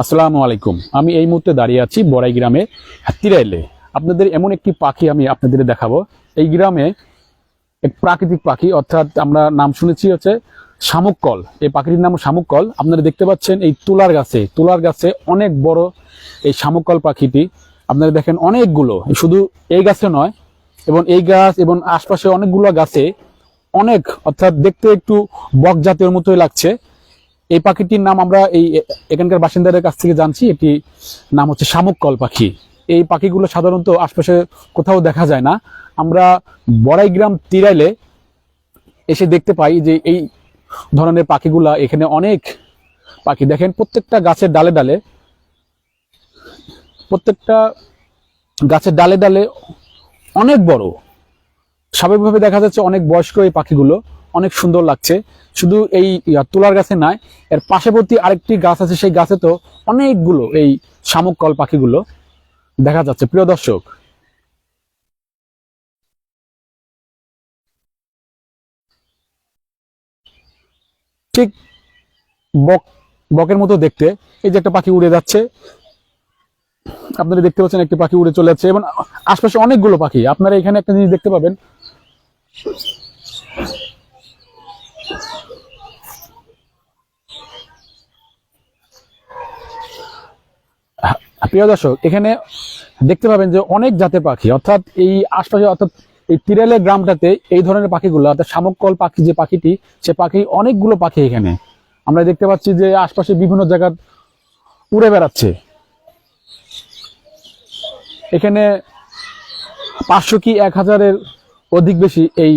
আসসালামু আলাইকুম। আমি এই মুহূর্তে দাঁড়িয়ে আছি বড়াই গ্রামে তিরাইলে। আপনাদের এমন একটি পাখি আমি আপনাদের দেখাবো। এই গ্রামে এক প্রাকৃতিক পাখি, অর্থাৎ আমরা নাম শুনেছি হচ্ছে শামুক কল। এই পাখিটির নাম শামুক কল। আপনারা দেখতে পাচ্ছেন এই তুলার গাছে অনেক বড় এই শামুক কল পাখিটি। আপনারা দেখেন অনেকগুলো, শুধু এই গাছে নয়, এবং এই গাছ এবং আশপাশে অনেকগুলো গাছে অনেক, অর্থাৎ দেখতে একটু বক জাতীয় মতোই লাগছে। এই পাখিটির নাম আমরা এখানকার বাসিন্দাদের কাছ থেকে জানছি, এটি নাম হচ্ছে শামুক কল পাখি। এই পাখিগুলো সাধারণত আশপাশে কোথাও দেখা যায় না। আমরা বড়াই গ্রাম তিরাইলে এসে দেখতে পাই যে এই ধরনের পাখিগুলা এখানে অনেক পাখি। দেখেন প্রত্যেকটা গাছের ডালে অনেক বড়। স্বাভাবিকভাবে দেখা যাচ্ছে অনেক বয়স্ক এই পাখিগুলো, অনেক সুন্দর লাগছে। শুধু এই তুলার গাছে নয়, এর পার্শ্ববর্তী আরেকটি গাছ আছে, সেই গাছে তো অনেকগুলো এই শামুক কল পাখিগুলো দেখা যাচ্ছে। প্রিয় দর্শক, ঠিক বকের মতো দেখতে। এই যে একটা পাখি উড়ে যাচ্ছে, আপনারা দেখতে পাচ্ছেন একটি পাখি উড়ে চলে যাচ্ছে, এবং আশপাশে অনেকগুলো পাখি। আপনারা এখানে একটা জিনিস দেখতে পাবেন, প্রিয় দর্শক, এখানে দেখতে পাবেন যে অনেক জাতের পাখি, অর্থাৎ এই আশপাশে, অর্থাৎ এই তিরাইলের গ্রামটাতে এই ধরনের পাখিগুলো, অর্থাৎ শামুক কল পাখি যে পাখিটি, সে পাখি অনেকগুলো পাখি এখানে আমরা দেখতে পাচ্ছি যে আশপাশে বিভিন্ন জায়গা উড়ে বেড়াচ্ছে। এখানে 500 কি 1000-এর অধিক বেশি এই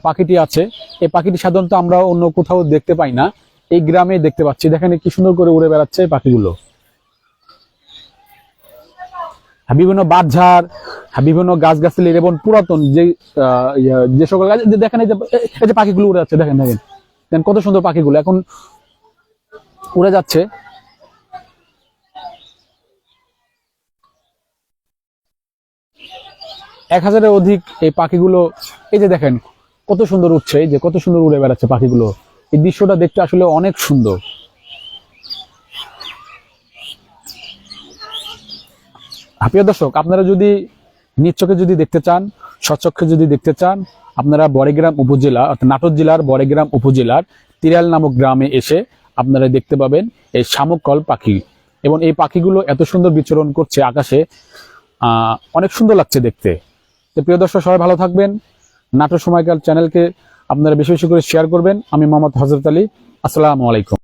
পাখিটি আছে। এই পাখিটি সাধারণত আমরা অন্য কোথাও দেখতে পাই না, এই গ্রামে দেখতে পাচ্ছি। দেখেন কি সুন্দর করে উড়ে বেড়াচ্ছে পাখিগুলো। বিভিন্ন বাঁশঝাড়, বিভিন্ন গাছগাছালির এবং পুরাতন যে সকল গাছ, দেখেন এই যে পাখিগুলো উড়ে যাচ্ছে, দেখেন দেখেন দেখেন কত সুন্দর পাখিগুলো এখন উড়ে যাচ্ছে। 1000-এর অধিক এই পাখিগুলো, এই যে দেখেন কত সুন্দর উঠছে, এই যে কত সুন্দর উড়ে বেড়াচ্ছে পাখিগুলো। এই দৃশ্যটা দেখতে আসলে অনেক সুন্দর। প্রিয় দর্শক, আপনারা যদি নিজ চোখে যদি দেখতে চান, স্বচক্ষে যদি দেখতে চান, আপনারা বড়াইগ্রাম উপজেলা, অর্থাৎ নাটোর জেলার বড়াইগ্রাম উপজেলার তিরাইল নামক গ্রামে এসে আপনারা দেখতে পাবেন এই শামুক কল পাখি। এবং এই পাখিগুলো এত সুন্দর বিচরণ করছে আকাশে, অনেক সুন্দর লাগছে দেখতে। তো প্রিয় দর্শক, সবাই ভালো থাকবেন। নাটোর সময়কাল চ্যানেলকে আপনারা বেশি বেশি করে শেয়ার করবেন। আমি মোহাম্মদ হযরত আলী। আসসালামু আলাইকুম।